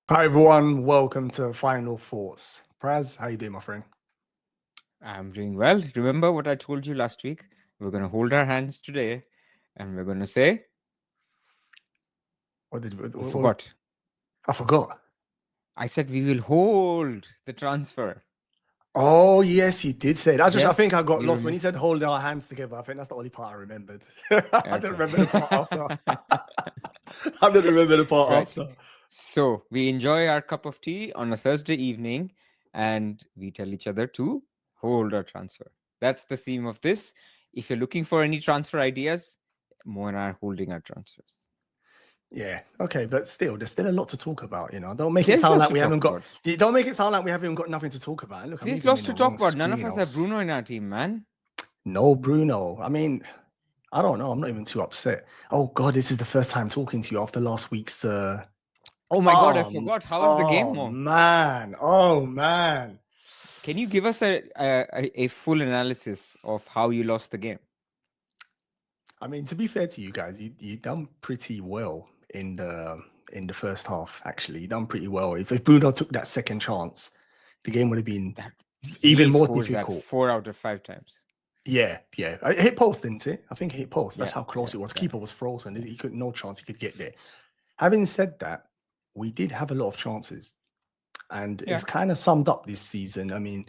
Hi everyone, welcome to Final Thoughts. Pras, how you doing, my friend? I'm doing well. Remember what I told you last week? We're going to hold our hands today and we're going to say, What did you what, forgot. I forgot. I said we will hold the transfer. Oh yes, you did say it. I think Yes, I got you lost when remember. he said hold our hands together. I think that's the only part I remembered. I didn't Okay. remember the part after. I didn't remember the part Right. after. So we enjoy our cup of tea on a Thursday evening and we tell each other to hold our transfer. That's the theme of this. If you're looking for any transfer ideas, Mo and I are holding our transfers. Yeah, okay, but still, there's still a lot to talk about. Don't make it There's sound lots like to we talk haven't got. about. Don't make it sound like we haven't got nothing to talk about. Look, I'm There's even lots in to the talk wrong about. None of screen. us have Bruno in our team, man. No Bruno. I mean, I don't know. I'm not even too upset. Oh God, this is the first time talking to you after last week's Oh my God, I forgot. How was the game, Oh Mo? man. Oh man. Can you give us a full analysis of how you lost the game? I mean, to be fair to you guys, you done pretty well in the first half. Actually, you done pretty well. If Bruno took that second chance, the game would have been That even he more scores that difficult. 4 out of 5 times. Yeah, yeah. It hit post, didn't it? I think it hit post. That's Yeah, how yeah, close it was. yeah, Keeper was frozen. He could no chance he could get there. Having said that, we did have a lot of chances, and it's yeah. kind of summed up this season. I mean,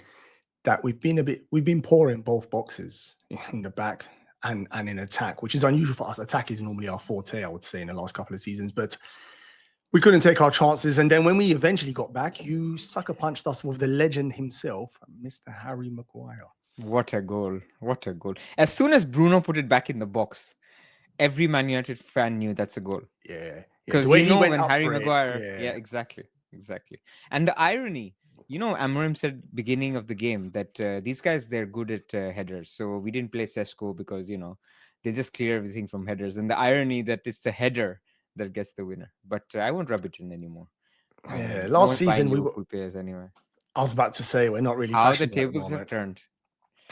that we've been poor in both boxes in the back and in attack, which is unusual for us. Attack is normally our forte, I would say, in the last couple of seasons, but we couldn't take our chances. And then when we eventually got back, you sucker punched us with the legend himself, Mr. Harry Maguire. What a goal! What a goal! As soon as Bruno put it back in the box, every Man United fan knew that's a goal. Yeah, yeah. The Because way you he know went when up Harry for it, Maguire, yeah, yeah, exactly, exactly. And the irony, Amorim said beginning of the game that these guys they're good at headers, so we didn't play Sesko because they just clear everything from headers. And the irony that it's the header that gets the winner. But I won't rub it in anymore. yeah. No Last one's buying season, Liverpool players anyway. I was about to say we're not really How the fashionable at the tables have moment. turned.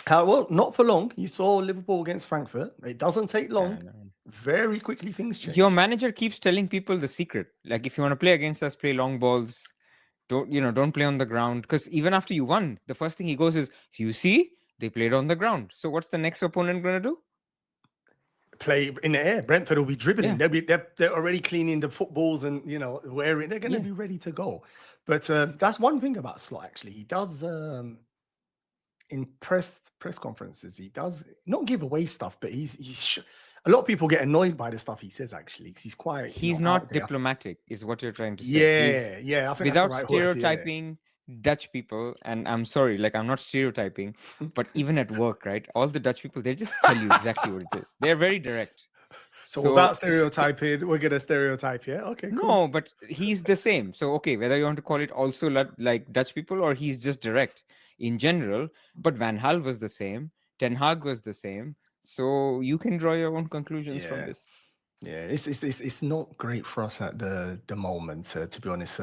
How well, not for long. You saw Liverpool against Frankfurt. It doesn't take Yeah, long. no. Very quickly things Your change. manager keeps telling people the secret. Like if you want to play against us, play long balls. Don't play on the ground, because even after you won, the first thing he goes is, you see, they played on the ground, so what's the next opponent going to do? Play in the air. Brentford will be dribbling. Yeah, They're already cleaning the footballs and wearing. They're going to yeah, be ready to go. But that's one thing about Slot. Actually, he does in press conferences. He does not give away stuff, but a lot of people get annoyed by the stuff he says actually because he's quite he's out not there. diplomatic is what you're trying to say. He's Yeah, yeah. I think that's the without right word. Yeah. stereotyping Dutch people. And I'm sorry, like, I'm not stereotyping, but even at work, right, all the Dutch people, they just tell you exactly what it is. They're very direct. So without So stereotyping, we're gonna stereotype. Yeah. Okay. Cool. no, but he's the same. So, okay, whether you want to call it also like Dutch people or he's just direct in general. But Van Hal was the same. Ten Hag was the same. So you can draw your own conclusions from Yeah. this. Yeah, it's not great for us at the moment, to be honest.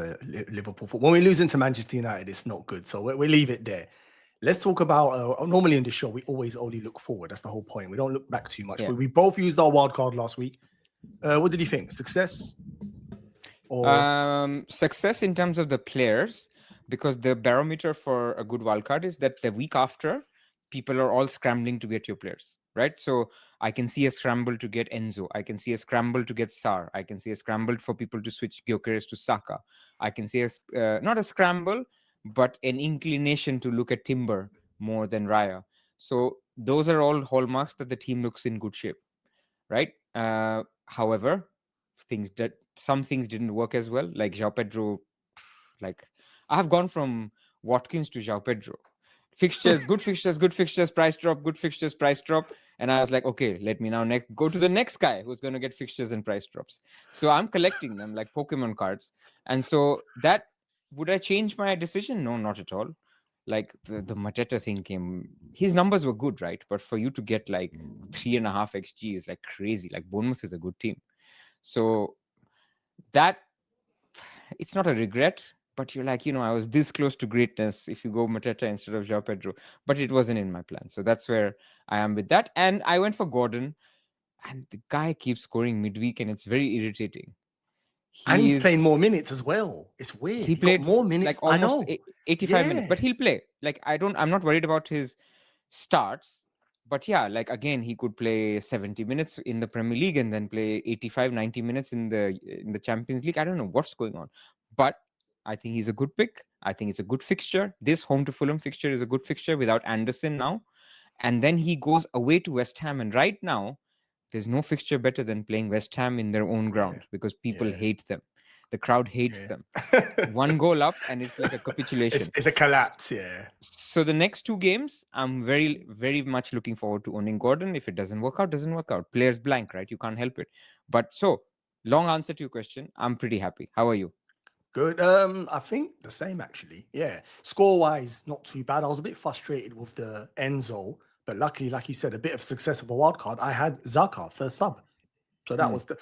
Liverpool, when we lose into Manchester United, it's not good. So we leave it there. Let's talk about. Normally in the show, we always only look forward. That's the whole point. We don't look back too much. Yeah. But we both used our wild card last week. What did you think? Success or Success in terms of the players, because the barometer for a good wildcard is that the week after, people are all scrambling to get your players, right? So I can see a scramble to get Enzo. I can see a scramble to get Sar. I can see a scramble for people to switch Gyökeres to Saka. I can see not a scramble, but an inclination to look at Timber more than Raya. So those are all hallmarks that the team looks in good shape, right? However, some things didn't work as well. Like João Pedro, like I have gone from Watkins to João Pedro. Fixtures, good fixtures, price drop, good fixtures, price drop. And I was like, okay, let me now go to the next guy who's going to get fixtures and price drops. So I'm collecting them like Pokemon cards. And so that, would I change my decision? No, not at all. Like the Mateta thing came, his numbers were good, right? But for you to get like 3.5 XG is like crazy. Like Bournemouth is a good team. So that, it's not a regret, but you're like, I was this close to greatness if you go Mateta instead of João Pedro, but it wasn't in my plan. So that's where I am with that. And I went for Gordon, and the guy keeps scoring midweek, and it's very irritating. And He he's playing more is minutes as well. It's weird. he He got played more like minutes. I almost know. 85 minutes, Yeah. but he'll play. Like I'm not worried about his starts. But yeah, like again, he could play 70 minutes in the Premier League and then play 85, 90 minutes in the Champions League. I don't know what's going on. But I think he's a good pick. I think it's a good fixture. This home to Fulham fixture is a good fixture without Anderson now. And then he goes away to West Ham. And right now, there's no fixture better than playing West Ham in their own Yeah. ground because people Yeah. hate them. The crowd hates them. Yeah. One goal up, and it's like a capitulation. It's a collapse. Yeah. So the next two games, I'm very, very much looking forward to owning Gordon. If it doesn't work out, doesn't work out. Players blank, right? You can't help it. But so, long answer to your question. I'm pretty happy. How are you? Good. I think the same actually. Yeah. Score wise, not too bad. I was a bit frustrated with the Enzo, but luckily, like you said, a bit of success of a wild card. I had Zaka first sub. So that Hmm. was that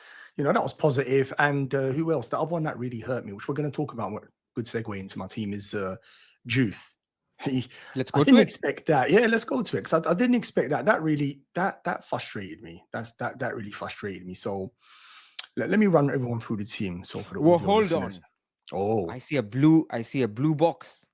was positive. And who else? The other one that really hurt me, which we're going to talk about. What good segue into my team is Juve. Let's I go to didn't it. expect that. Yeah, let's go to it because I didn't expect that. That really that frustrated me. That really frustrated me. So let me run everyone through the team. So for the Well, audio hold listeners. on. Oh, I see a blue box.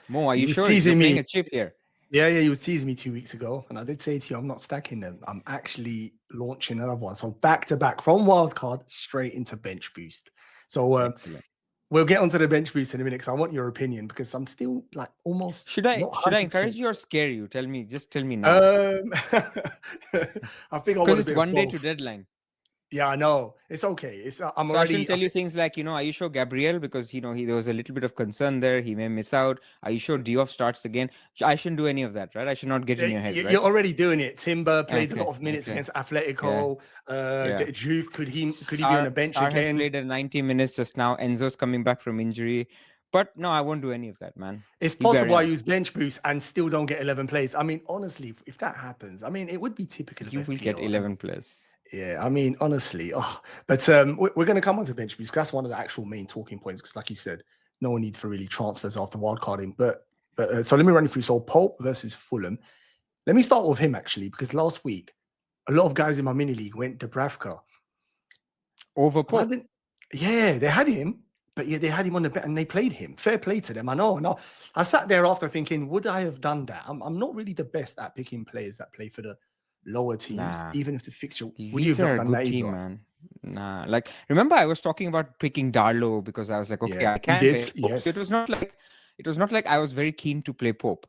Mo, are he you was sure you're teasing playing me. a chip here? Yeah, he was teasing me 2 weeks ago, and I did say to you, I'm not stacking them. I'm actually launching another one. So back to back from wildcard straight into bench boost. So Excellent. we'll get onto the bench boost in a minute because I want your opinion because I'm still like almost not Should I 100% encourage you or scare you? Just tell me now. Um, I think I Because want a it's bit of one day to both. deadline. Yeah, I know. It's okay. It's I'm So I shouldn't already. tell you things like, are you sure Gabriel? Because, there was a little bit of concern there. He may miss out. Are you sure Diouf starts again? I shouldn't do any of that, right? I should not get in your head, right? You're already doing it. Timber played a lot Okay, of minutes okay. against Yeah, Atletico. yeah. Juve could he be on the bench Sar has again? played 90 minutes just now. Enzo's coming back from injury. But no, I won't do any of that, man. It's You possible I Arian. use bench boost and still don't get 11 plays. I mean, honestly, if that happens, I mean, it would be typical of You will get FPL. And 11 plus. yeah, I mean, honestly, but we're going to come on to bench boost because that's one of the actual main talking points. Because, like you said, no need for really transfers after wildcarding. But so let me run you through. So Pope versus Fulham. Let me start with him actually, because last week a lot of guys in my mini league went Dubravka. Over And I Pope. didn't. Yeah, they had him, but yeah, they had him on the bet and they played him. Fair play to them. I know. No, I sat there after thinking, would I have done that? I'm not really the best at picking players that play for the lower teams, Nah. even if the fixture. Would you Leeds have not are a done good that team, either? man. Nah, like remember I was talking about picking Darlow because I was like, okay, Yeah, I you can did. bench Pope. So Yes. it was not like I was very keen to play Pope.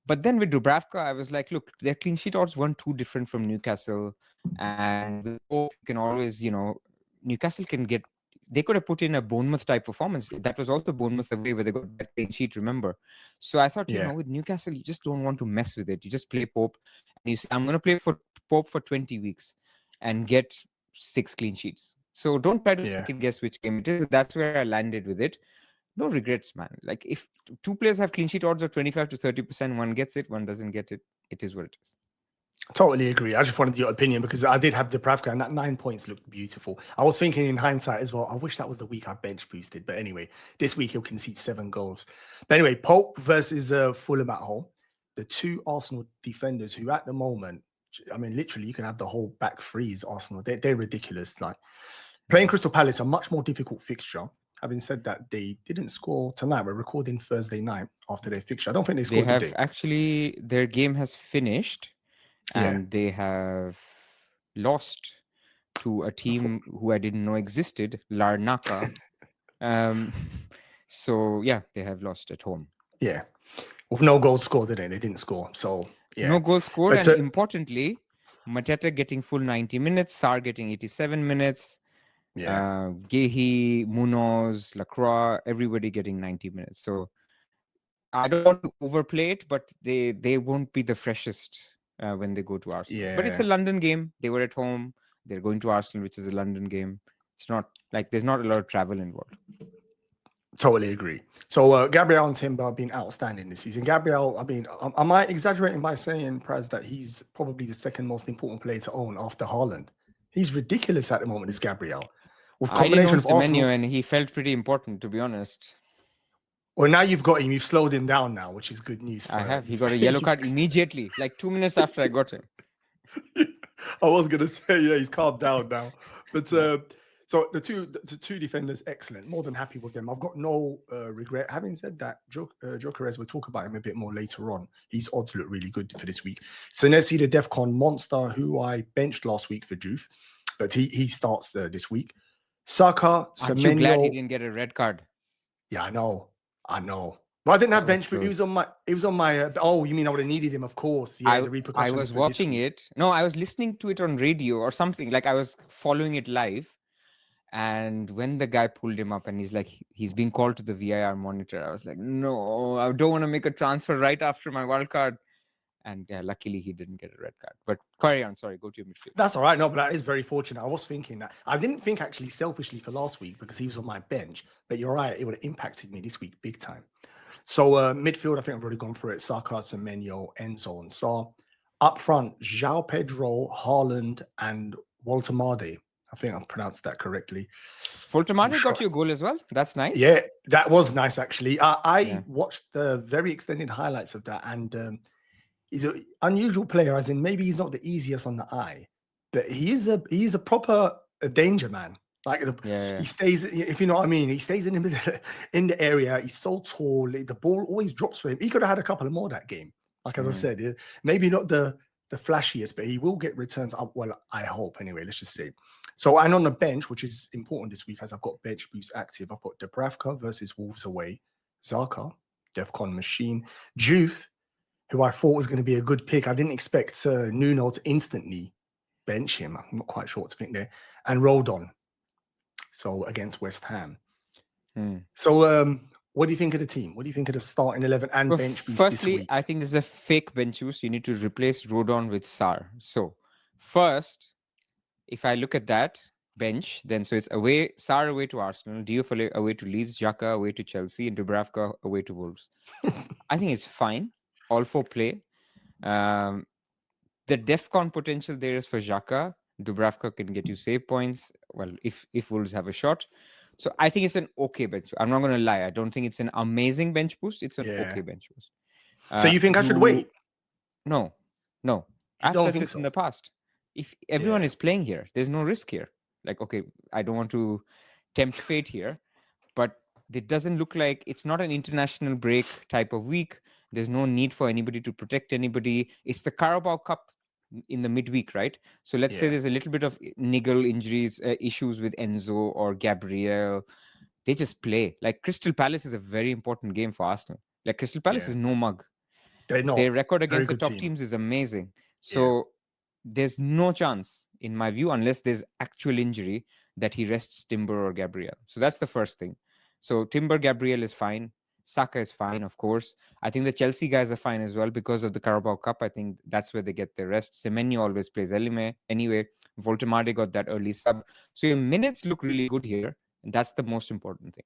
But then with Dubravka, I was like, look, their clean sheet odds weren't too different from Newcastle. And with Pope, you can always, Newcastle can get, they could have put in a Bournemouth type performance. That was also Bournemouth away where they got that clean sheet, remember? So I thought, Yeah. with Newcastle, you just don't want to mess with it. You just play Pope and you say, I'm going to play for Pope for 20 weeks and get 6 clean sheets. So don't try to Yeah. second guess which game it is. That's where I landed with it. No regrets, man. Like if two players have clean sheet odds of 25 to 30%, one gets it, one doesn't get it. It is what it is. Totally agree. I just wanted your opinion because I did have Dubravka and that 9 points looked beautiful. I was thinking in hindsight as well, I wish that was the week I bench boosted. But anyway, this week he'll concede 7 goals. But anyway, Pope versus Fulham at home. The two Arsenal defenders who at the moment, I mean, literally you can have the whole back three is Arsenal. They're ridiculous. Like playing Crystal Palace, a much more difficult fixture. Having said that, they didn't score tonight. We're recording Thursday night after their fixture. I don't think they They scored, did have they? actually, their game has finished Yeah. and they have lost to a team who I didn't know existed, Larnaca. um, so yeah, they have lost at home. Yeah. With no goals scored, did they? They didn't score. So yeah. No goal scored, But and importantly, Mateta getting full 90 minutes, Sar getting 87 minutes, yeah. Gehi, Munoz, Lacroix, everybody getting 90 minutes. So I don't want to overplay it, but they won't be the freshest when they go to Arsenal. But it's a Yeah. London game. They were at home. They're going to Arsenal, which is a London game. It's not like there's not a lot of travel involved. Totally agree. So Gabriel and Timber have been outstanding this season. Gabriel, I mean, am I exaggerating by saying, Pras, that he's probably the second most important player to own after Haaland? He's ridiculous at the moment, this Gabriel. With I didn't combination own of Arsenal's. Semenyo, and he felt pretty important, to be honest. Well, now you've got him. You've slowed him down now, which is good news for I have. He you. got a yellow card immediately, like 2 minutes after I got him. I was gonna say, yeah, he's calmed down now. But Yeah. So the two defenders, excellent. More than happy with them. I've got no regret. Having said that, Jokeres, we'll talk about him a bit more later on. His odds look really good for this week. Senesi, the DEFCON monster, who I benched last week for Juve, but he starts this week. Saka, Aren't you glad he Semenyo. didn't get a red card? Yeah, I know. But I didn't have That was bench. But he was on close. my. It was on my. Oh, you mean I would have needed him? Of course. Yeah, the I repercussions was for this watching week. it. No, I was listening to it on radio or something. Like I was following it live. And when the guy pulled him up and he's like, he's being called to the VIR monitor, I was like, no, I don't want to make a transfer right after my wild card. And yeah, luckily he didn't get a red card. But carry on. Sorry, go to your midfield. That's all right. No, but that is very fortunate. I was thinking that. I didn't think actually selfishly for last week because he was on my bench. But you're right. It would have impacted me this week big time. So midfield, I think I've already gone through it. Saka, Semenyo, Enzo, and Sarr. Up front, João Pedro, Haaland, and Walter Marde. I think I've pronounced that correctly. Foltemade got you a goal as well. That's nice. Yeah, that was nice actually. I Yeah. watched the very extended highlights of that, and he's an unusual player. As in, maybe he's not the easiest on the eye, but he's a proper danger man. Like he stays, if you know what I mean. He stays in the area. He's so tall. The ball always drops for him. He could have had a couple of more that game. Like as I said, maybe not the flashiest, but he will get returns up. Well, I hope anyway. Let's just say. So, and on the bench, which is important this week, as I've got bench boost active, I've got Dubravka versus Wolves away, Zaka, DEFCON machine, Juve, who I thought was going to be a good pick. I didn't expect Nuno to instantly bench him. I'm not quite sure what to think there. And Rodon, so against West Ham. So, what do you think of the team? What do you think of the starting 11 and bench boost firstly, this week? I think this is a fake bench boost. You need to replace Rodon with Sarr. So, first, if I look at that bench, then so it's away, Sarr away to Arsenal, Diouf away to Leeds, Xhaka away to Chelsea, and Dubravka away to Wolves. I think it's fine. All for play. The DEFCON potential there is for Xhaka. Dubravka can get you save points. Well, if Wolves have a shot. So I think it's an okay bench. I'm not going to lie. I don't think it's an amazing bench boost. It's an okay bench boost. So you think I should wait? No. I've said this in the past. If everyone is playing here, there's no risk here. Like, okay, I don't want to tempt fate here, but it doesn't look like it's not an international break type of week. There's no need for anybody to protect anybody. It's the Carabao Cup in the midweek, right? So let's say there's a little bit of niggle injuries, issues with Enzo or Gabriel. They just play. Like Crystal Palace is a very important game for Arsenal. Like Crystal Palace is no mug. Their record against the top teams is amazing. So there's no chance, in my view, unless there's actual injury, that he rests Timber or Gabriel. So that's the first thing. So Timber, Gabriel is fine. Saka is fine, of course. I think the Chelsea guys are fine as well because of the Carabao Cup. I think that's where they get their rest. Semenyo always plays anyway. Voltemade got that early sub. So your minutes look really good here. And that's the most important thing.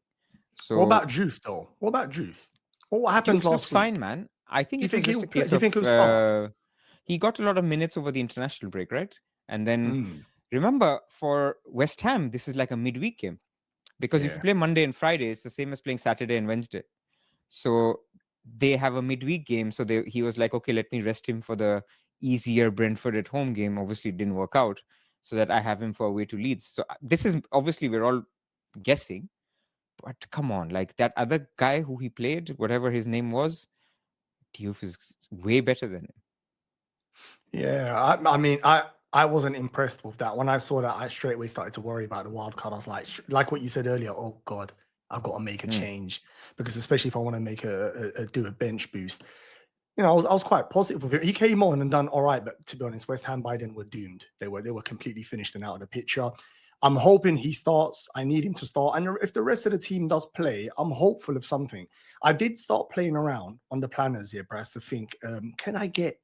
So what about Juve, though? What about Juve? What happened last looks week? fine, man. I think it was just a case do you think he'll start? He got a lot of minutes over the international break, right? And then remember, for West Ham, this is like a midweek game. Because if you play Monday and Friday, it's the same as playing Saturday and Wednesday. So they have a midweek game. So he was like, okay, let me rest him for the easier Brentford at home game. Obviously, it didn't work out. So that I have him for away to Leeds. So this is obviously, we're all guessing. But come on, like that other guy who he played, whatever his name was, Diouf is way better than him. Yeah, I mean, I wasn't impressed with that. When I saw that, I straight away started to worry about the wild card. I was like what you said earlier, oh God, I've got to make a change. Because especially if I want to make do a bench boost. You know, I was quite positive with it. He came on and done all right, but to be honest, West Ham by then were doomed. They were completely finished and out of the picture. I'm hoping he starts. I need him to start. And if the rest of the team does play, I'm hopeful of something. I did start playing around on the planners here, Pras, to think, can I get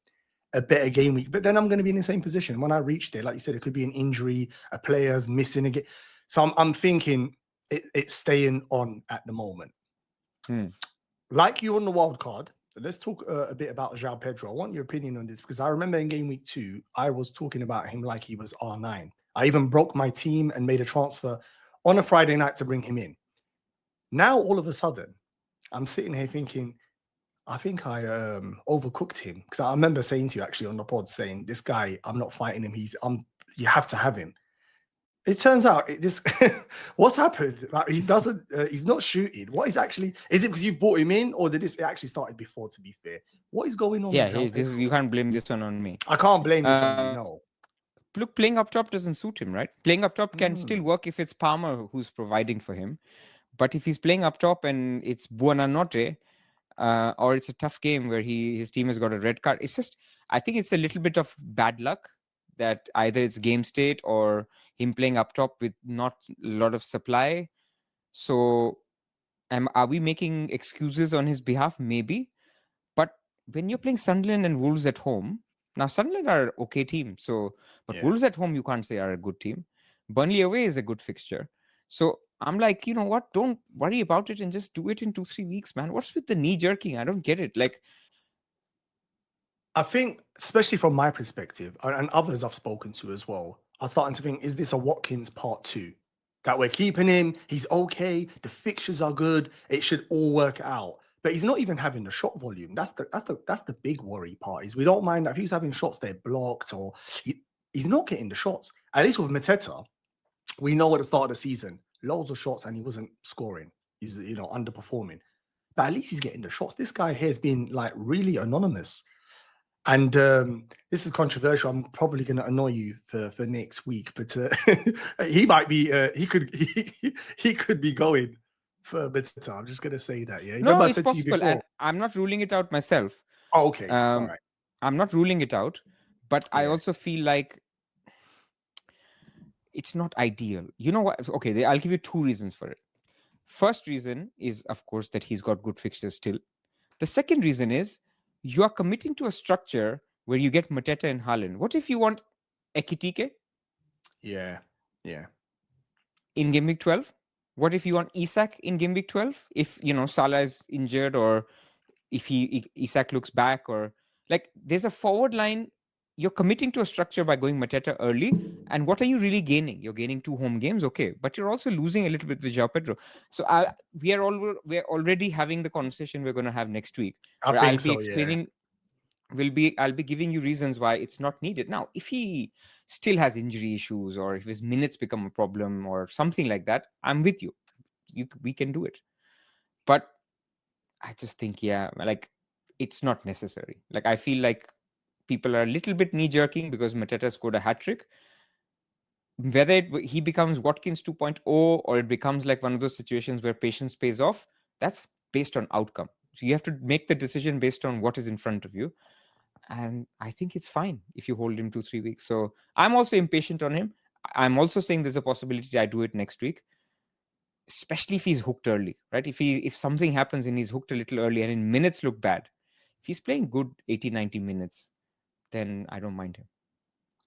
a better game week? But then I'm going to be in the same position. When I reach there, like you said, it could be an injury, a player's missing again. So I'm thinking it's staying on at the moment. Like you on the wild card, let's talk a bit about João Pedro. I want your opinion on this because I remember in game week 2, I was talking about him like he was R9. I even broke my team and made a transfer on a Friday night to bring him in. Now, all of a sudden, I'm sitting here thinking, I think I overcooked him because I remember saying to you actually on the pod saying, this guy, I'm not fighting him. You have to have him. It turns out this what's happened. Like he doesn't. He's not shooting. What is actually? Is it because you've brought him in, or did this? It actually started before. To be fair, what is going on Yeah, with our you Pedro? can't blame this one on me. I can't blame this on you. No. Look, playing up top doesn't suit him, right? Playing up top can still Hmm. work if it's Palmer who's providing for him. But if he's playing up top and it's Buonanotte, or it's a tough game where his team has got a red card, it's just, I think it's a little bit of bad luck that either it's game state or him playing up top with not a lot of supply. So are we making excuses on his behalf? Maybe. But when you're playing Sunderland and Wolves at home, now Sunderland are an okay team. So, but Yeah. Wolves at home, you can't say are a good team. Burnley away is a good fixture. So I'm like, you know what? Don't worry about it and just do it in 2-3 weeks, man. What's with the knee jerking? I don't get it. Like, I think, especially from my perspective, and others I've spoken to as well, are starting to think: is this a Watkins part two? That we're keeping him, he's okay, the fixtures are good, it should all work out. But he's not even having the shot volume. That's the big worry part. Is we don't mind if he's having shots they're blocked or he's not getting the shots. At least with Mateta, we know at the start of the season, loads of shots and he wasn't scoring. He's underperforming. But at least he's getting the shots. This guy here has been like really anonymous. And this is controversial. I'm probably going to annoy you for next week, but he might be. He could be going for Mateta. I'm just going to say that. Yeah, no, remember I it's said to you possible. And before. I'm not ruling it out myself. Oh, okay, all right. I'm not ruling it out. But I Yeah, also feel like it's not ideal. You know what? Okay, I'll give you 2 reasons for it. First reason is, of course, that he's got good fixtures still. The second reason is you are committing to a structure where you get Mateta and Haaland. What if you want Ekitike yeah, yeah. in Game Week 12? What if you want Isak in Game Week 12? If, Salah is injured, or if Isak looks back, or like there's a forward line. You're committing to a structure by going Mateta early. And what are you really gaining? You're gaining 2 home games, okay, but you're also losing a little bit with João Pedro. So we're already having the conversation we're going to have next week, I where I'll think be so. Yeah, explaining I'll be giving you reasons why it's not needed. Now, if he still has injury issues, or if his minutes become a problem or something like that, I'm with you. We can do it. But I just think, yeah, like it's not necessary. Like I feel like people are a little bit knee jerking because Mateta scored a hat trick. Whether he becomes Watkins 2.0 or it becomes like one of those situations where patience pays off, that's based on outcome. So you have to make the decision based on what is in front of you. And I think it's fine if you hold him 2-3 weeks. So I'm also impatient on him. I'm also saying there's a possibility I do it next week, especially if he's hooked early, right? If something happens and he's hooked a little early and in minutes look bad, if he's playing good 80-90 minutes, then I don't mind him.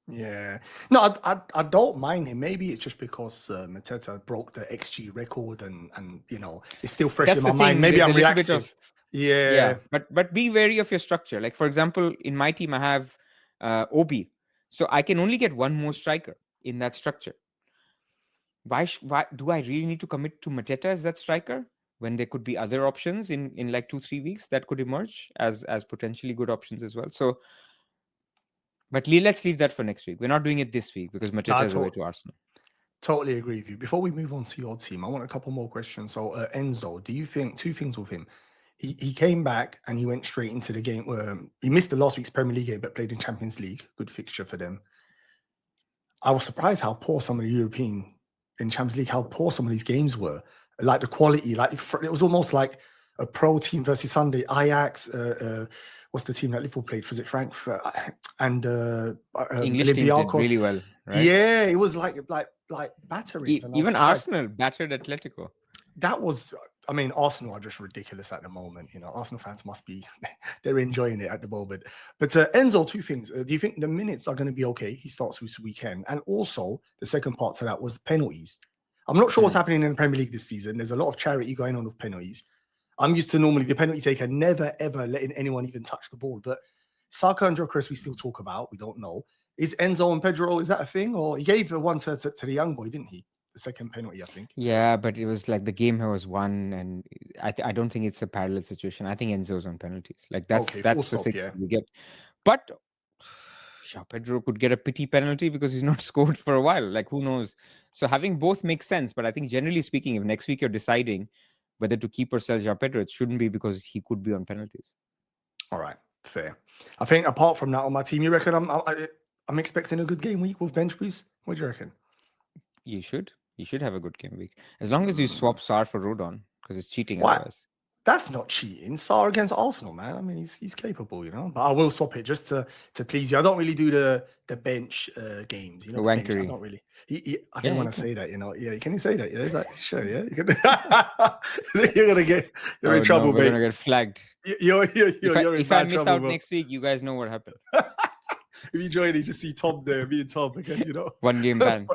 yeah. No, I don't mind him. Maybe it's just because Mateta broke the XG record, and it's still fresh in That's my the mind. thing. Maybe There's a I'm little bit reactive. of, Yeah, yeah, but be wary of your structure. Like for example, in my team I have Obi, so I can only get one more striker in that structure. Why do I really need to commit to Mateta as that striker when there could be other options in like 2-3 weeks that could emerge as potentially good options as well? So, but let's leave that for next week. We're not doing it this week because no, Mateta is away to Arsenal. totally agree with you. Before we move on to your team, I want a couple more questions. So, Enzo, do you think two things with him? He came back and he went straight into the game. He missed the last week's Premier League game, but played in Champions League. Good fixture for them. I was surprised how poor some of the European in Champions League, how poor some of these games were. Like the quality, like it was almost like a pro team versus Sunday. Ajax, what's the team that Liverpool played? Was it Frankfurt and English teams did Olympiacos? really well, right? Yeah, it was like batterings, and I was Even surprised. Arsenal battered Atletico. That was, I mean, Arsenal are just ridiculous at the moment. Arsenal fans must be, they're enjoying it at the moment. But Enzo, two things. Do you think the minutes are going to be okay? He starts this weekend. And also, the second part to that was the penalties. I'm not sure what's happening in the Premier League this season. There's a lot of charity going on with penalties. I'm used to normally the penalty taker never, ever letting anyone even touch the ball. But Saka and Jokeris, we still talk about. We don't know. Is Enzo and Pedro, is that a thing? Or he gave one to the young boy, didn't he? The second penalty, I think. Yeah, but it was like the game was won, and I don't think it's a parallel situation. I think Enzo's on penalties. Like Okay, full that's the stop, signal yeah. we get. But João Pedro could get a pity penalty because he's not scored for a while. Like, who knows? So having both makes sense. But I think generally speaking, if next week you're deciding whether to keep or sell João Pedro, it shouldn't be because he could be on penalties. All right, fair. I think apart from that on my team, you reckon I'm expecting a good game week with bench boost? What do you reckon? You should have a good game week. As long as you swap Sar for Rodon, because it's cheating What? otherwise. That's not cheating. Sar against Arsenal, man. I mean, he's capable, you know. But I will swap it just to please you. I don't really do the bench games, you know. The bench, I Wankery. don't really. I Yeah, didn't you want to can. say that, you know. Yeah, can you say that? Yeah, is that sure? Yeah, you can. You're gonna get. You're Oh in trouble, no, we're mate. gonna get flagged. You're in If I bad miss trouble, out bro. next week, you guys know what happened. If you join, you just see Tom there, me and Tom again, you know. 1 game ban.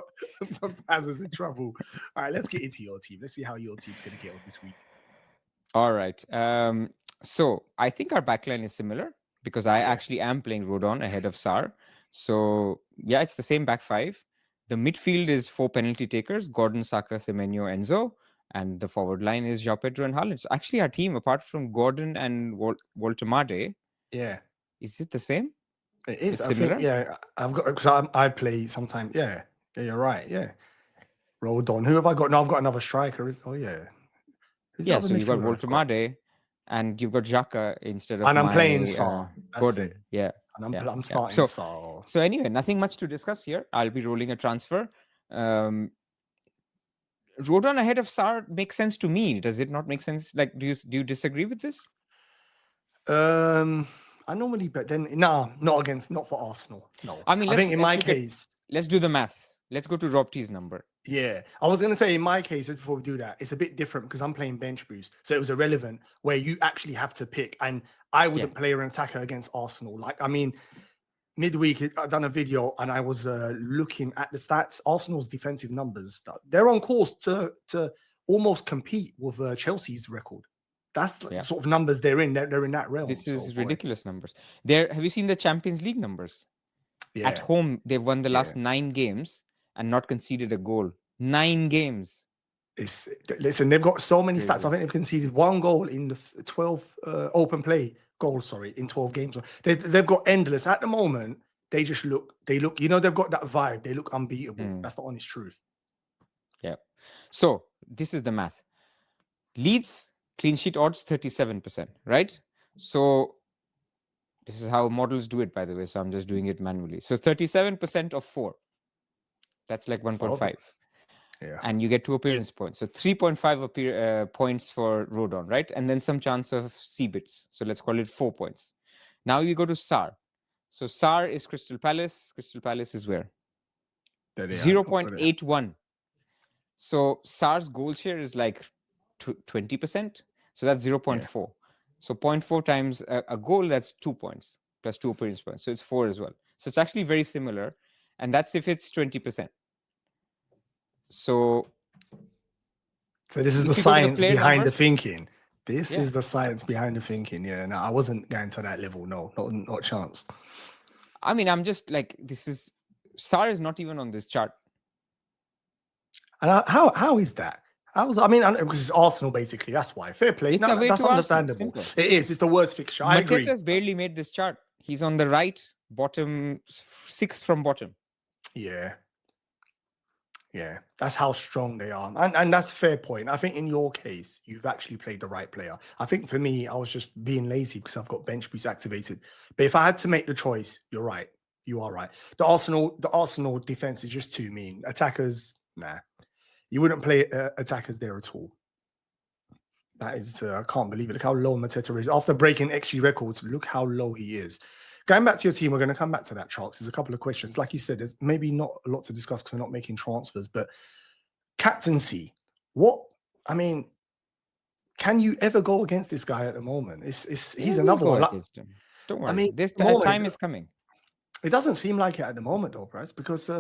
Paz is in trouble. All right, let's get into your team. Let's see how your team's gonna get on this week. All right. So I think our backline is similar because I actually am playing Rodon ahead of Sar. So yeah, it's the same back five. The midfield is 4 penalty takers: Gordon, Saka, Semenyo, Enzo, and the forward line is João Pedro and Haaland. So actually, our team, apart from Gordon and Walter Made, is it the same? It is. It's I similar? think, I've got because I play sometimes. Yeah, you're right. Yeah, rolled on. Who have I got? No, I've got another striker. Who's the other So you've got midfielder Walter I've got? Made and you've got Xhaka instead of And I'm playing my Sar. That's Gordon. it. Yeah. And Yeah. I'm starting Sar. So anyway, nothing much to discuss here. I'll be rolling a transfer. Rodon ahead of Sar makes sense to me. Does it not make sense? Like, do you disagree with this? I normally bet then not for Arsenal. No. I mean, I think in my case, let's do the maths. Let's go to Rob T's number. yeah. I was gonna say in my case, before we do that, it's a bit different because I'm playing bench boost. So it was irrelevant where you actually have to pick. And I wouldn't play an attacker against Arsenal. Like, I mean, midweek, I've done a video and I was looking at the stats. Arsenal's defensive numbers, they're on course to almost compete with Chelsea's record. That's the sort of numbers they're in. They're in that realm. This is ridiculous numbers. Have you seen the Champions League numbers? Yeah. At home, they've won the last 9 games and not conceded a goal. 9 games. Listen, they've got so many stats. I think they've conceded 1 goal in the 12 open play goals, in 12 games. They've got endless. At the moment, they look, you know, they've got that vibe. They look unbeatable. That's the honest truth. Yeah. So this is the math. Leeds clean sheet odds 37%, right? So this is how models do it, by the way. So I'm just doing it manually. So 37% of 4. That's like 1.5. Yeah. And you get 2 appearance points. So 3.5 points for Rodon, right? And then some chance of C-bits. So let's call it 4 points. Now you go to Sar. So Sar is Crystal Palace. Crystal Palace is where? 0.81. So Sar's goal share is like 20%. So that's 0.4. Yeah. So 0.4 times a goal, that's 2 points plus 2 appearance points. So it's 4 as well. So it's actually very similar. And that's if it's 20%. So this is the science behind the thinking. This is the science behind the thinking. Yeah, no, I wasn't going to that level. No, not a chance. I mean, I'm just like, Sar is not even on this chart. And how is that? Because it's Arsenal, basically. That's why. Fair play. It's that's understandable. It is. It's the worst fixture. I agree. Mateta's barely made this chart. He's on the right, bottom, 6th from bottom. Yeah. Yeah, that's how strong they are. And that's a fair point. I think in your case, you've actually played the right player. I think for me, I was just being lazy because I've got bench boost activated. But if I had to make the choice, you're right. You are right. The Arsenal defense is just too mean. Attackers, nah. You wouldn't play attackers there at all. That is, I can't believe it. Look how low Mateta is. After breaking XG records, look how low he is. Going back to your team, we're going to come back to that, Charles. There's a couple of questions. Like you said, there's maybe not a lot to discuss because we're not making transfers, but captaincy. Can you ever go against this guy at the moment? He's another one. Against him. Don't worry. This time is coming. It doesn't seem like it at the moment, though, Pras, because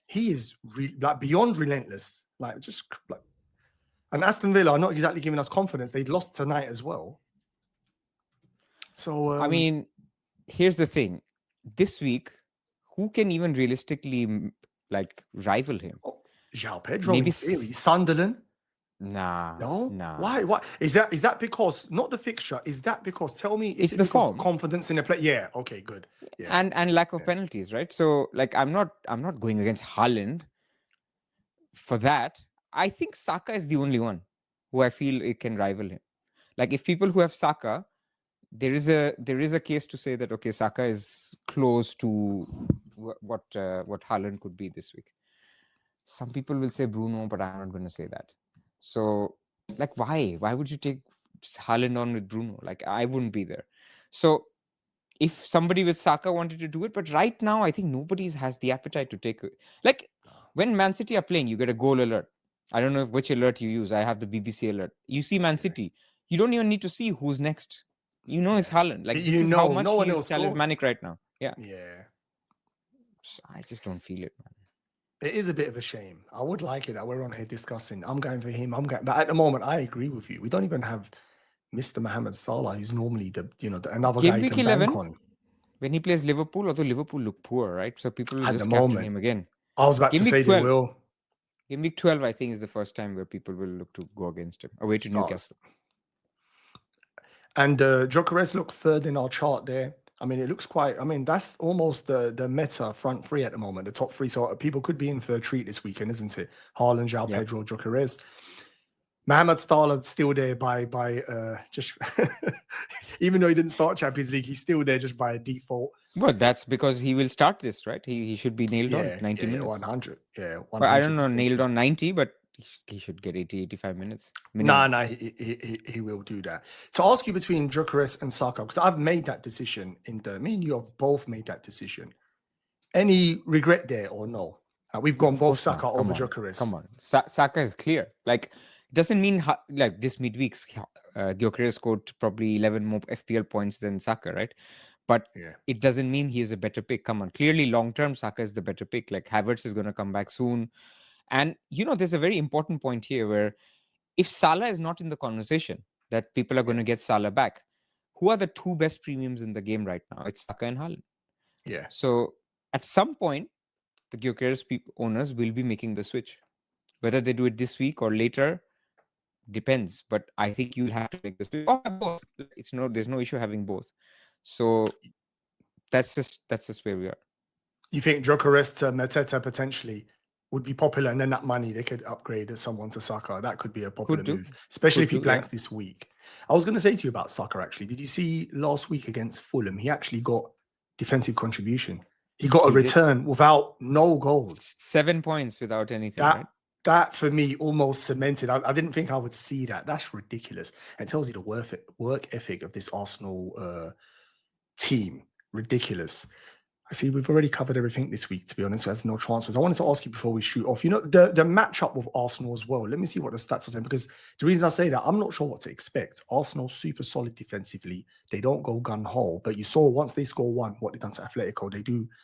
he is beyond relentless. And Aston Villa are not exactly giving us confidence. They lost tonight as well. So here's the thing. This week, who can even realistically rival him? João Pedro, maybe Sunderland. No? Nah. Why? Is that because not the fixture? Is that because tell me, is It's it the because the form confidence in the play? Yeah, okay, good. Yeah. and lack of Yeah. penalties, right? So like I'm not going against Haaland for that. I think Saka is the only one who I feel it can rival him. Like if people who have Saka, there is a case to say that okay, Saka is close to what Haaland could be this week. Some people will say Bruno, but I'm not going to say that. So like why would you take Haaland on with Bruno? Like I wouldn't be there. So if somebody with Saka wanted to do it, but right now I think nobody has the appetite to take it. Like when Man City are playing, you get a goal alert. I don't know which alert you use. I have the BBC alert. You see Man Yeah. City, you don't even need to see who's next. You know it's Yeah. Haaland. Like this You is how know, much no he one is else scores. talismanic right now. Yeah, Yeah. so I just don't feel it, man. It is a bit of a shame. I would like it that we're on here discussing. I'm going for him. But at the moment, I agree with you. We don't even have Mr. Mohamed Salah, who's normally another guy Game you week can bank 11 on. when he plays Liverpool, although Liverpool look poor, right? So people will At the just captain moment, him again. I was about Game to week say they 12. will. Game week 12, I think, is the first time where people will look to go against him away to Starts. Newcastle. And Gyökeres look third in our chart there. I mean, it looks quite. I mean, that's almost the meta front three at the moment, the top three. So people could be in for a treat this weekend, isn't it? Haaland, João Yeah. Pedro, Gyökeres. Mohamed Salah still there by just even though he didn't start Champions League, he's still there just by default. Well, that's because he will start this, right? He should be nailed on Yeah, 90 yeah, minutes. 100. Yeah, 100. But I don't know, nailed on 90, but he should get 80, 85 minutes. No, Minimum. no, he will do that. To ask you between Gyökeres and Saka, because I've made that decision me and you have both made that decision. Any regret there or no? We've gone Of both course Saka not. over Come on. Gyökeres. Come on. Saka is clear. Like, it doesn't mean like this midweek's Gyökeres scored probably 11 more FPL points than Saka, right? But Yeah, it doesn't mean he is a better pick. Come on. Clearly, long term, Saka is the better pick. Like, Havertz is going to come back soon. And, there's a very important point here where if Salah is not in the conversation, that people are going to get Salah back, who are the two best premiums in the game right now? It's Saka and Haaland. yeah. So at some point, the Gyökeres owners will be making the switch. Whether they do it this week or later depends. But I think you'll have to make the switch. Or have both. There's no issue having both. So that's just where we are. You think Gyökeres to Mateta potentially would be popular, and then that money they could upgrade someone to Saka? That could be a popular Could do. move, especially Could if he do, yeah. blanks this week. I was going to say to you about Saka actually. Did you see last week against Fulham? He actually got defensive contribution. He got a He did. return without no goals. 7 points without anything, right? That for me almost cemented. I didn't think I would see that. That's ridiculous. It tells you the work ethic of this Arsenal team. Ridiculous. I see we've already covered everything this week, to be honest. There's no transfers. I wanted to ask you before we shoot off, the matchup with Arsenal as well. Let me see what the stats are saying, because the reason I say that, I'm not sure what to expect. Arsenal super solid defensively. They don't go gun-ho, but you saw once they score one, what they've done to Atletico,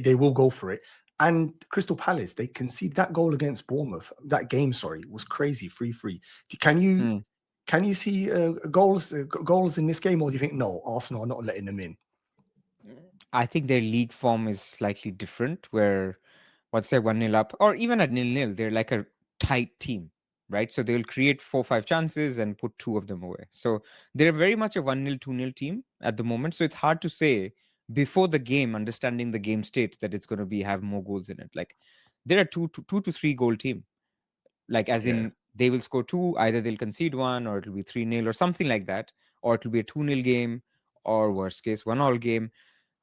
they will go for it. And Crystal Palace, they concede that goal against Bournemouth. That game, was crazy, 3-3. Can you see goals in this game, or do you think, no, Arsenal are not letting them in? I think their league form is slightly different, where once they're 1-0 up, or even at 0-0, they're like a tight team, right? So they'll create 4-5 chances and put 2 of them away. So they're very much a 1-0, 2-0 team at the moment. So it's hard to say before the game, understanding the game state, that it's going to have more goals in it. Like they're a 2 to 3 goal team. Like as in they will score 2, either they'll concede 1, or it'll be 3-0 or something like that, or it'll be a 2-0 game, or worst case 1-all game.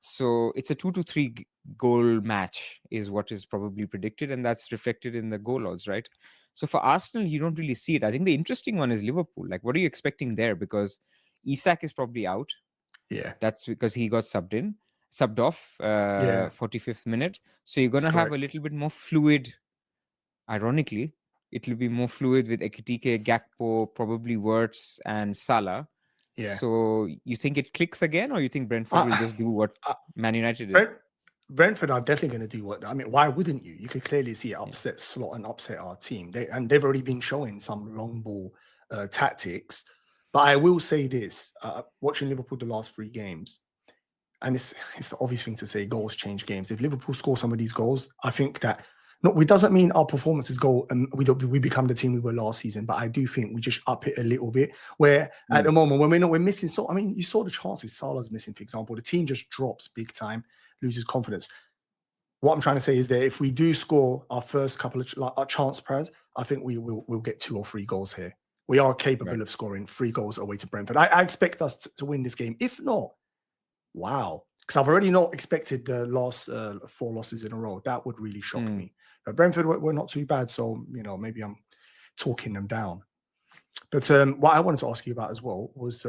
So it's a 2 to 3 goal match is what is probably predicted, and that's reflected in the goal odds, right? So for Arsenal, you don't really see it. I think the interesting one is Liverpool. Like, what are you expecting there? Because Isak is probably out. Yeah. That's because he got subbed off 45th minute. So you're going to have a little bit more fluid. Ironically, it'll be more fluid with Ekitike, Gakpo, probably Wirtz and Salah. Yeah. So you think it clicks again, or you think Brentford will just do what Man United did? Brentford are definitely going to do what. I mean, why wouldn't you? You could clearly see it upset Slot and upset our team. They've already been showing some long ball tactics. But I will say this: watching Liverpool the last 3 games, and it's the obvious thing to say, goals change games. If Liverpool score some of these goals, I think that No, it doesn't mean our performances go and we become the team we were last season, but I do think we just up it a little bit. Where at the moment when we're missing, so I mean, you saw the chances Salah's missing, for example, the team just drops big time, loses confidence. What I'm trying to say is that if we do score our first couple of like our chance prayers, I think we'll get 2 or 3 goals here. We are capable of scoring 3 goals away to Brentford. I expect us to win this game. If not, wow. Because I've already not expected the last 4 losses in a row. That would really shock me. But Brentford were not too bad. So, maybe I'm talking them down. But what I wanted to ask you about as well was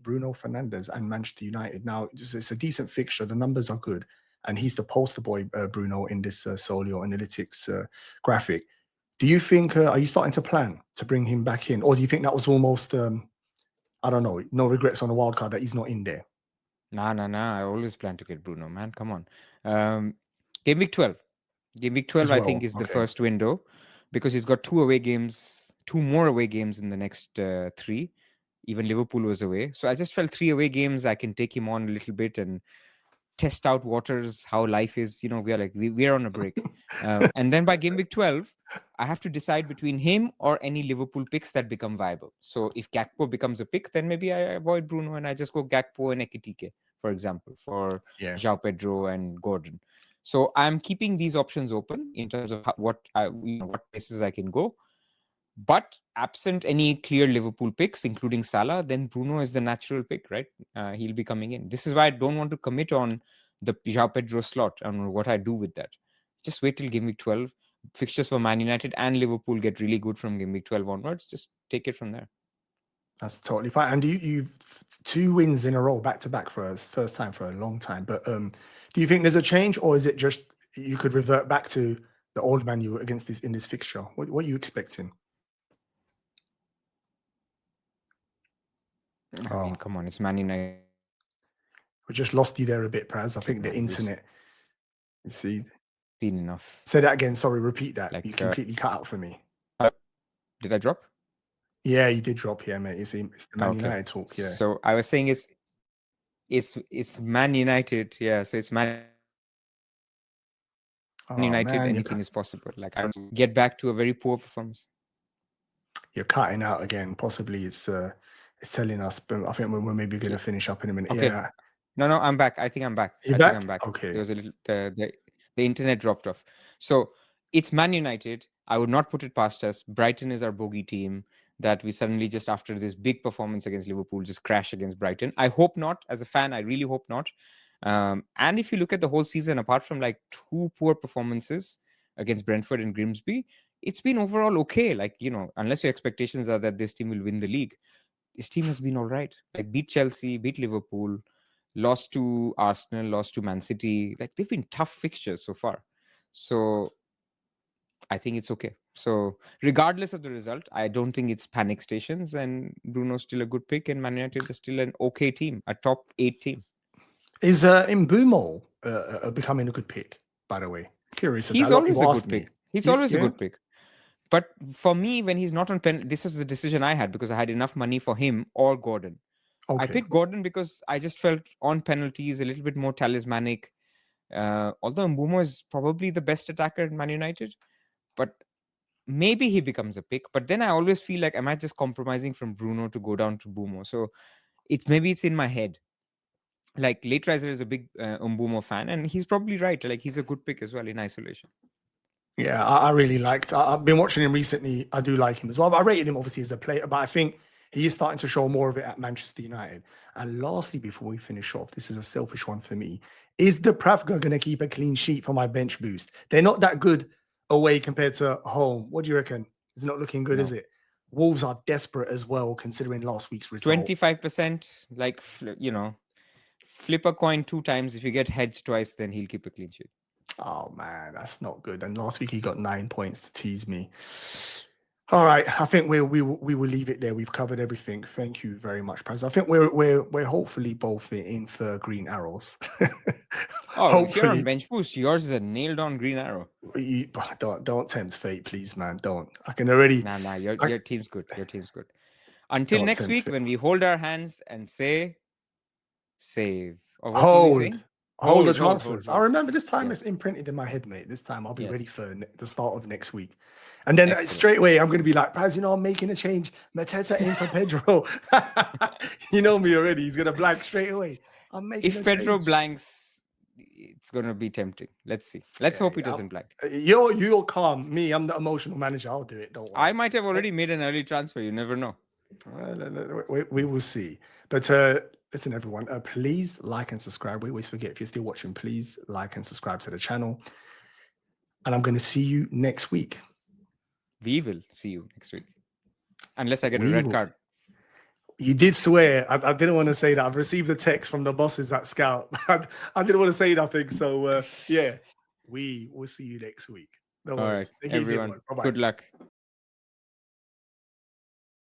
Bruno Fernandes and Manchester United. Now, it's a decent fixture. The numbers are good. And he's the poster boy, Bruno, in this Solio Analytics graphic. Do you think, are you starting to plan to bring him back in? Or do you think that was almost, I don't know, no regrets on the wild card that he's not in there? Nah. I always plan to get Bruno, man. Come on. Game week 12. Game week 12, I think, is the first window because he's got 2 more away games in the next 3. Even Liverpool was away. So I just felt 3 away games. I can take him on a little bit and test out waters, how life is. We are on a break. And then by game week 12, I have to decide between him or any Liverpool picks that become viable. So if Gakpo becomes a pick, then maybe I avoid Bruno and I just go Gakpo and Ekitike, for example, for João Pedro and Gordon. So I'm keeping these options open in terms of what places I can go. But absent any clear Liverpool picks, including Salah, then Bruno is the natural pick, right? He'll be coming in. This is why I don't want to commit on the João Pedro slot and what I do with that. Just wait till game week 12. Fixtures for Man United and Liverpool get really good from game week 12 onwards. Just take it from there. That's totally fine. And you've 2 wins in a row, back to back, for us, first time for a long time. But do you think there's a change, or is it just you could revert back to the old Man U against this in this fixture? What are you expecting? I mean, come on, it's Man United. We just lost you there a bit, Praz. I think the internet. You see, seen enough. Say that again. Sorry, repeat that. You completely cut out for me. Did I drop? Yeah, you did drop here, mate. It's the Man United talk. Yeah. So I was saying it's Man United. Yeah. So it's Man United. Man, anything is possible. Like I don't get back to a very poor performance. You're cutting out again. Possibly it's telling us, but I think we're maybe going to finish up in a minute. Okay. Yeah. No, I'm back. I think I'm back. You're back? I'm back. Okay. There was a little the internet dropped off. So it's Man United. I would not put it past us. Brighton is our bogey team that we suddenly, just after this big performance against Liverpool, just crash against Brighton. I hope not. As a fan, I really hope not. And if you look at the whole season, apart from like 2 poor performances against Brentford and Grimsby, it's been overall okay. Like, unless your expectations are that this team will win the league, this team has been all right. Like beat Chelsea, beat Liverpool, lost to Arsenal, lost to Man City. Like they've been tough fixtures so far. So I think it's okay. So regardless of the result, I don't think it's panic stations, and Bruno's still a good pick, and Man United is still an okay team, a top 8 team. Is Mbumo becoming a good pick, by the way? Curious. He's always a good pick. He's always a good pick. But for me, when he's not on pen, this is the decision I had because I had enough money for him or Gordon. Okay. I picked Gordon because I just felt on penalties a little bit more talismanic. Although Mbumo is probably the best attacker in Man United, but maybe he becomes a pick. But then I always feel like, am I just compromising from Bruno to go down to Mbumo? So maybe it's in my head. Like Late Riser is a big Mbumo fan, and he's probably right. Like he's a good pick as well in isolation. Yeah, I really liked. I've been watching him recently. I do like him as well. But I rated him obviously as a player, but I think he is starting to show more of it at Manchester United. And lastly, before we finish off, this is a selfish one for me. Is the Pravga going to keep a clean sheet for my bench boost? They're not that good away compared to home. What do you reckon? It's not looking good, is it? Wolves are desperate as well, considering last week's result. 25%, like, flip a coin 2 times. If you get heads twice, then he'll keep a clean sheet. Oh man, that's not good. And last week he got 9 points to tease me. All right, I think we will leave it there. We've covered everything. Thank you very much, Pras. I think we're hopefully both in for green arrows. If you're on bench boost, yours is a nailed on green arrow. Don't tempt fate, please, man. Don't. I can already. Nah. Your team's good. Your team's good. Until next week, when we hold our hands and say, save. Or what are we saying? Hold the Hold. transfers. I remember this time it's Yes. imprinted in my head, mate. This time I'll be ready Yes. for the start of next week. And then Excellent. straight away, I'm going to be like, Praz, I'm making a change. Mateta in for Pedro. You know me already. He's going to blank straight away. I'm making If a Pedro change. blanks, it's gonna be tempting. Let's see. Let's hope he doesn't blank. You're calm. Me, I'm the emotional manager. I'll do it. Don't worry. I might have already made an early transfer. You never know. We will see. But listen, everyone, please like and subscribe. We always forget, if you're still watching, please like and subscribe to the channel. And I'm going to see you next week. We will see you next week. Unless I get a red card. You did swear. I didn't want to say that. I've received a text from the bosses at Scout. I didn't want to say nothing. So, yeah, we will see you next week. No worries. All right, everyone. Good luck.